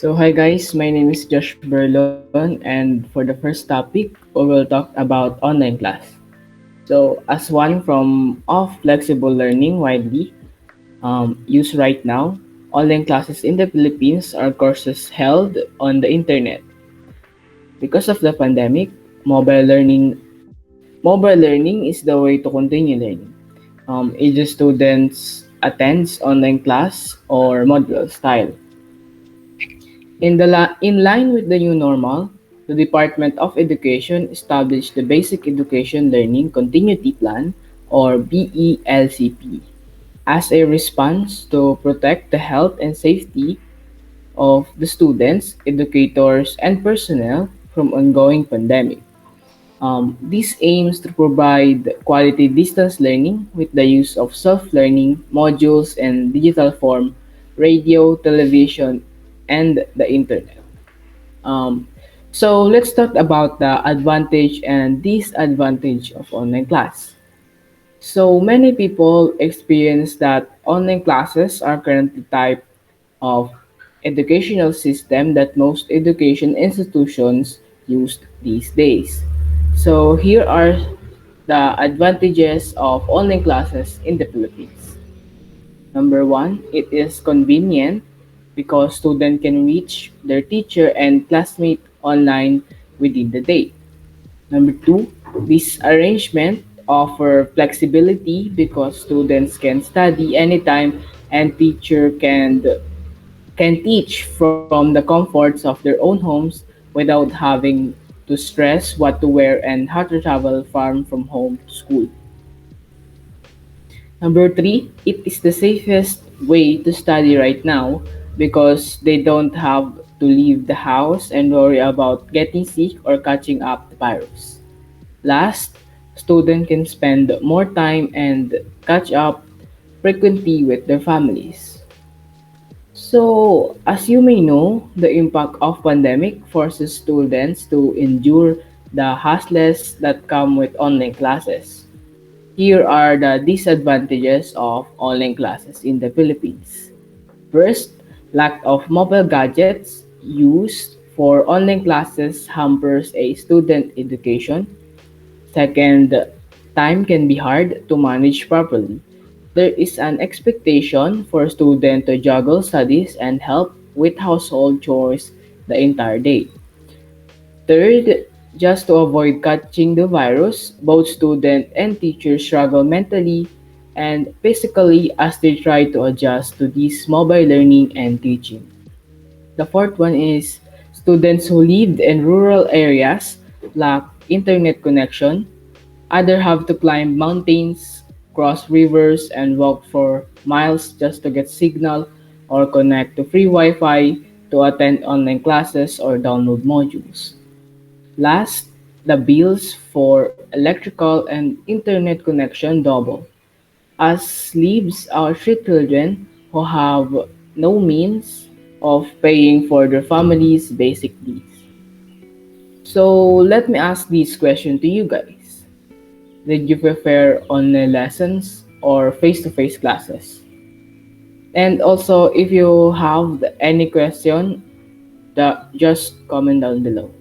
So, hi guys, my name is Josh Berlon, and for the first topic, we will talk about online class. So, as one from of flexible learning widely used right now, online classes in the Philippines are courses held on the internet. Because of the pandemic, mobile learning is the way to continue learning. Either students attends online class or module style. In line with the new normal, the Department of Education established the Basic Education Learning Continuity Plan or BELCP as a response to protect the health and safety of the students, educators, and personnel from ongoing pandemic. This aims to provide quality distance learning with the use of self-learning modules and digital form, radio, television, and the internet. Um, so let's talk about the advantage and disadvantage of online class. So many people experience that online classes are currently type of educational system that most education institutions use these days. So here are the advantages of online classes in the Philippines. Number one, it is convenient because students can reach their teacher and classmate online within the day. Number two, this arrangement offer flexibility because students can study anytime and teacher can teach from the comforts of their own homes without having to stress what to wear and how to travel far from home to school. Number three, it is the safest way to study right now because they don't have to leave the house and worry about getting sick or catching up the virus. Last, students can spend more time and catch up frequently with their families. So, as you may know, the impact of pandemic forces students to endure the hassles that come with online classes. Here are the disadvantages of online classes in the Philippines. First, lack of mobile gadgets used for online classes hampers a student education. Second, time can be hard to manage properly. There is an expectation for students to juggle studies and help with household chores the entire day. Third, just to avoid catching the virus, both student and teachers struggle mentally and physically as they try to adjust to this mobile learning and teaching. The fourth one is students who live in rural areas lack internet connection. Others have to climb mountains, cross rivers, and walk for miles just to get signal or connect to free Wi-Fi to attend online classes or download modules. Last, the bills for electrical and internet connection double, as leaves our three children who have no means of paying for their family's basic needs. So let me ask this question to you guys. Did you prefer online lessons or face-to-face classes? And also, if you have any question, just comment down below.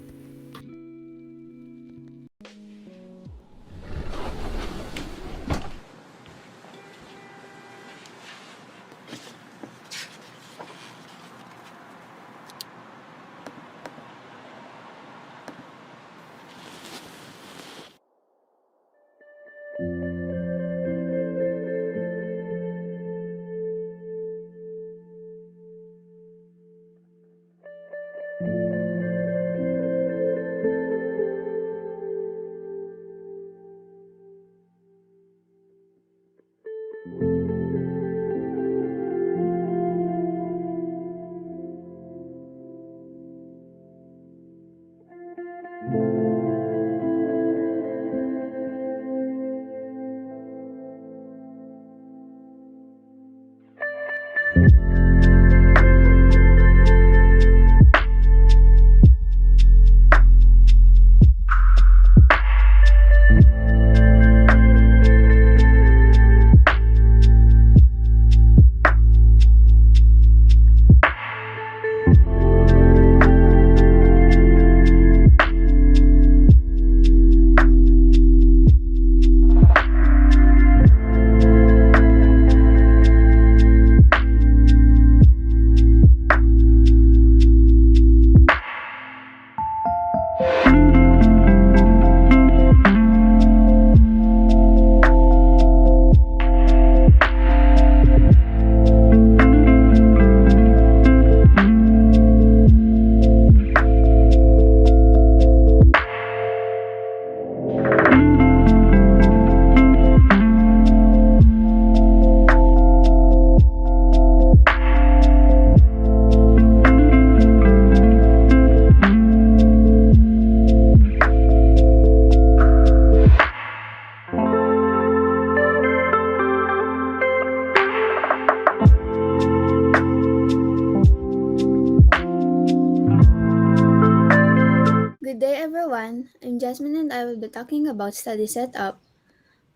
Jasmine and I will be talking about study setup.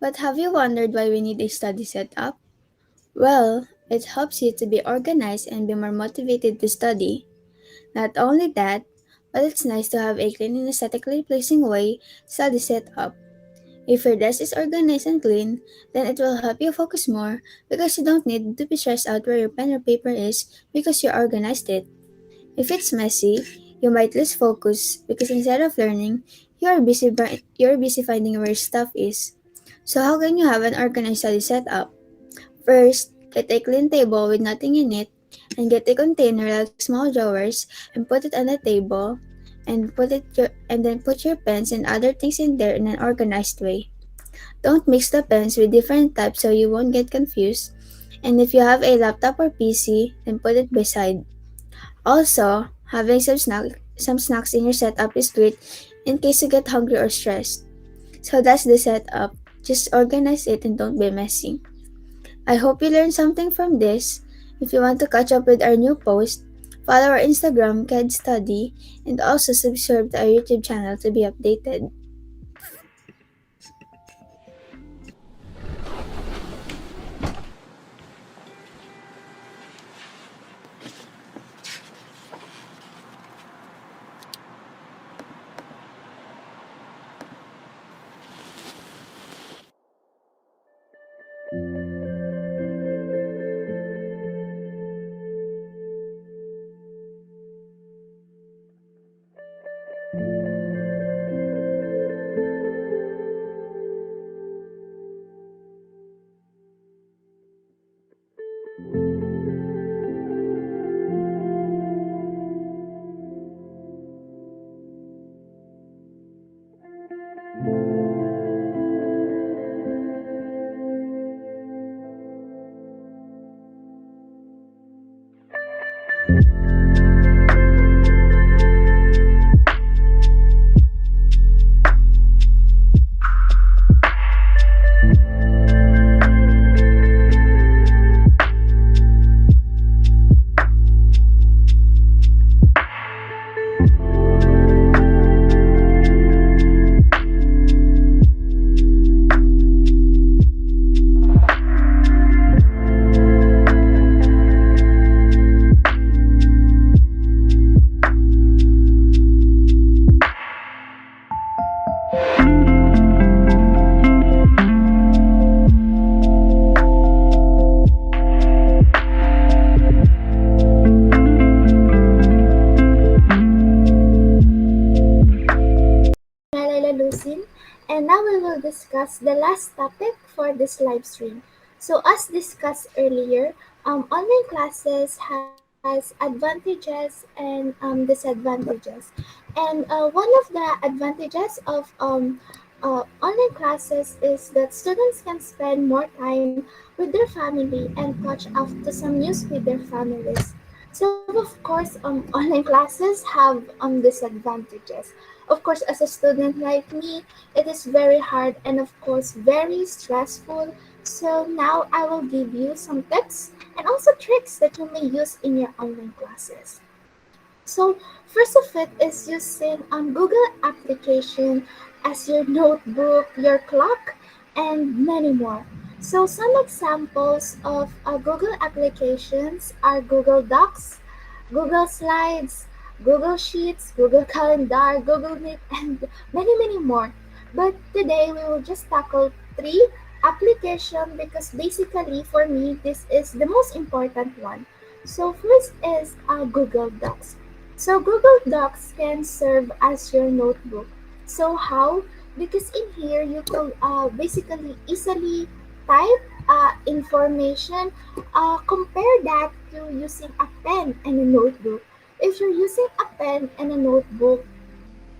But have you wondered why we need a study setup? Well, it helps you to be organized and be more motivated to study. Not only that, but it's nice to have a clean and aesthetically pleasing way study setup. If your desk is organized and clean, then it will help you focus more because you don't need to be stressed out where your pen or paper is because you organized it. If it's messy, you might lose focus because instead of learning, you're busy finding where stuff is. So how can you have an organized study setup? First, get a clean table with nothing in it and get a container like small drawers and put it on the table and then put your pens and other things in there in an organized way. Don't mix the pens with different types so you won't get confused. And if you have a laptop or PC, then put it beside. Also, having some snacks in your setup is great in case you get hungry or stressed. So that's the setup. Just organize it and don't be messy. I hope you learned something from this. If you want to catch up with our new post, follow our Instagram, QED Study, and also subscribe to our YouTube channel to be updated. Lucin, and now we will discuss the last topic for this live stream. So, as discussed earlier, online classes has advantages and disadvantages. And one of the advantages of online classes is that students can spend more time with their family and catch up to some news with their families. So, of course, online classes have disadvantages. Of course, as a student like me, it is very hard and, of course, very stressful. So, now I will give you some tips and also tricks that you may use in your online classes. So, first of it is using Google application as your notebook, your clock, and many more. So, some examples of Google applications are Google Docs, Google Slides, Google Sheets, Google Calendar, Google Meet, and many more. But today we will just tackle three applications because basically for me this is the most important one. So first is Google Docs. So Google Docs can serve as your notebook. So how? Because in here you could basically easily type information. Compare that to using a pen and a notebook. If you're using a pen and a notebook,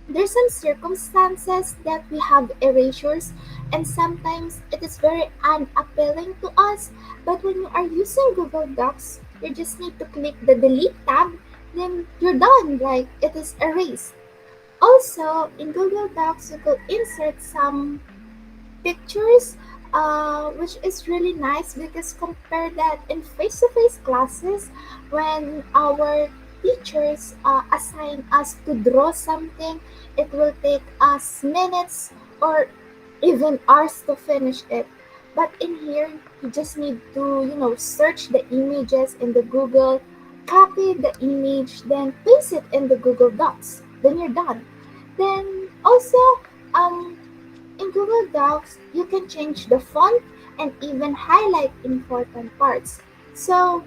there's some circumstances that we have erasures and sometimes it is very unappealing to us. But when you are using Google Docs, you just need to click the delete tab, then you're done, like it is erased. Also, in Google Docs, you could insert some pictures, which is really nice because compare that in face-to-face classes when our teachers assign us to draw something, it will take us minutes or even hours to finish it. But in here, you just need to, search the images in the Google, copy the image, then paste it in the Google Docs. Then you're done. Then also, um, in Google Docs, you can change the font and even highlight important parts. So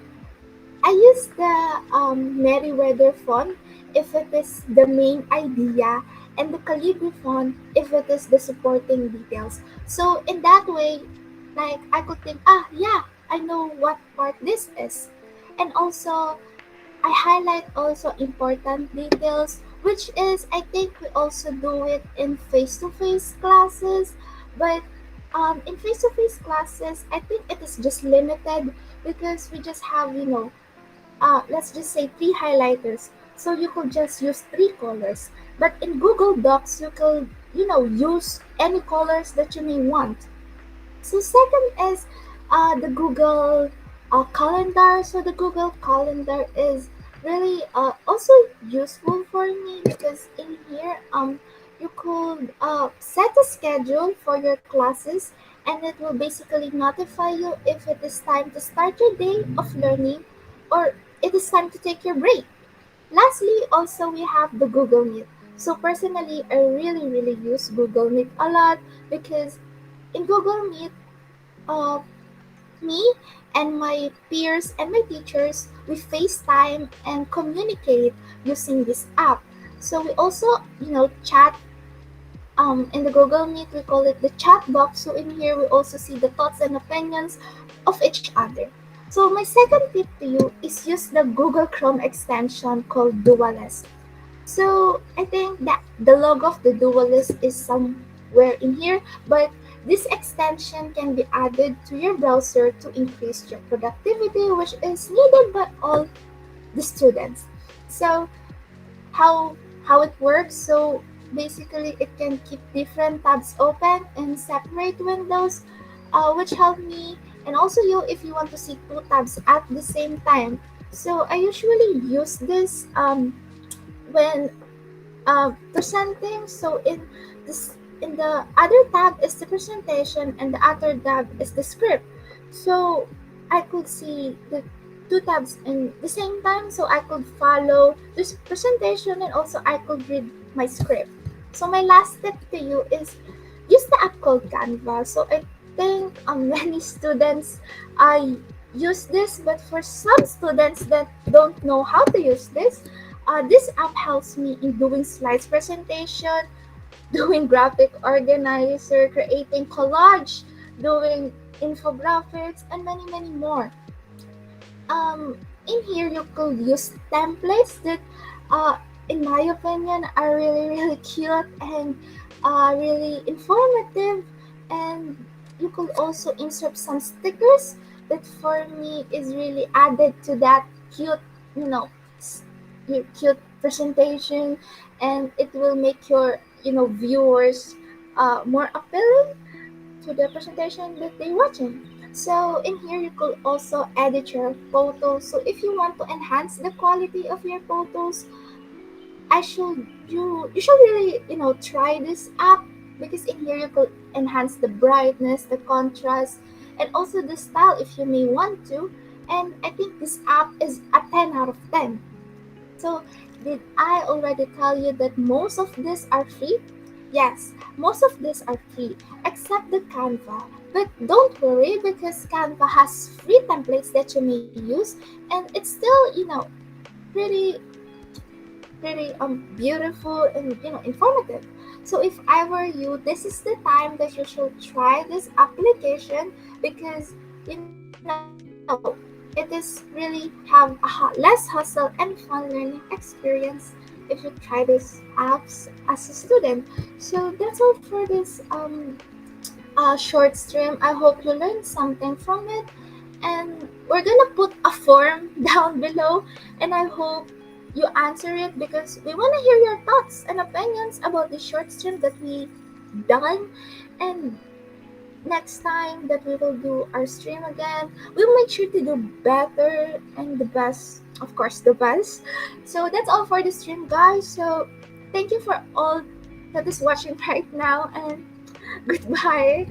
I use the Meriwether font if it is the main idea, and the Calibri font if it is the supporting details. So in that way, like I could think, yeah, I know what part this is. And also I highlight also important details, which is I think we also do it in face-to-face classes, but in face-to-face classes, I think it is just limited because we just have, let's just say three highlighters. So you could just use three colors. But in Google Docs, you could, use any colors that you may want. So second is the Google Calendar. So the Google Calendar is really also useful for me because in here you could set a schedule for your classes, and it will basically notify you if it is time to start your day of learning or it is time to take your break. Lastly, also we have the Google Meet. So personally, I really use Google Meet a lot because in Google Meet, uh, me and my peers and my teachers, we FaceTime and communicate using this app. So we also, chat in the Google Meet, we call it the chat box. So in here, we also see the thoughts and opinions of each other. So my second tip to you is use the Google Chrome extension called Dualist. So I think that the logo of the Dualist is somewhere in here, but this extension can be added to your browser to increase your productivity, which is needed by all the students. So how how it works? So basically, it can keep different tabs open and separate windows, which help me and also you if you want to see two tabs at the same time. So I usually use this when presenting. So in the other tab is the presentation and the other tab is the script. So I could see the two tabs in the same time, so I could follow this presentation and also I could read my script. So my last tip to you is use the app called Canva. So I think many students use this, but for some students that don't know how to use this app helps me in doing slides presentation, doing graphic organizer, creating collage, doing infographics, and many more. um in here you could use templates that uh in my opinion are really cute and really informative, and you could also insert some stickers that for me is really added to that cute, you know s- cute presentation, and it will make your viewers more appealing to the presentation that they're watching. So in here you could also edit your photos. So if you want to enhance the quality of your photos, you should really try this app because in here you could enhance the brightness, the contrast, and also the style if you may want to. And I think this app is a 10 out of 10. So, did I already tell you that most of these are free? Yes, most of these are free except the Canva. But don't worry because Canva has free templates that you may use, and it's still, pretty beautiful and informative. So if I were you, this is the time that you should try this application because it is really have less hustle and fun learning experience if you try these apps as a student. So that's all for this short stream. I hope you learned something from it, and we're gonna put a form down below, and I hope you answer it because we want to hear your thoughts and opinions about the short stream that we done. And next time that we will do our stream again, we'll make sure to do better and the best, of course, the best. So that's all for the stream, guys. So thank you for all that is watching right now, and goodbye.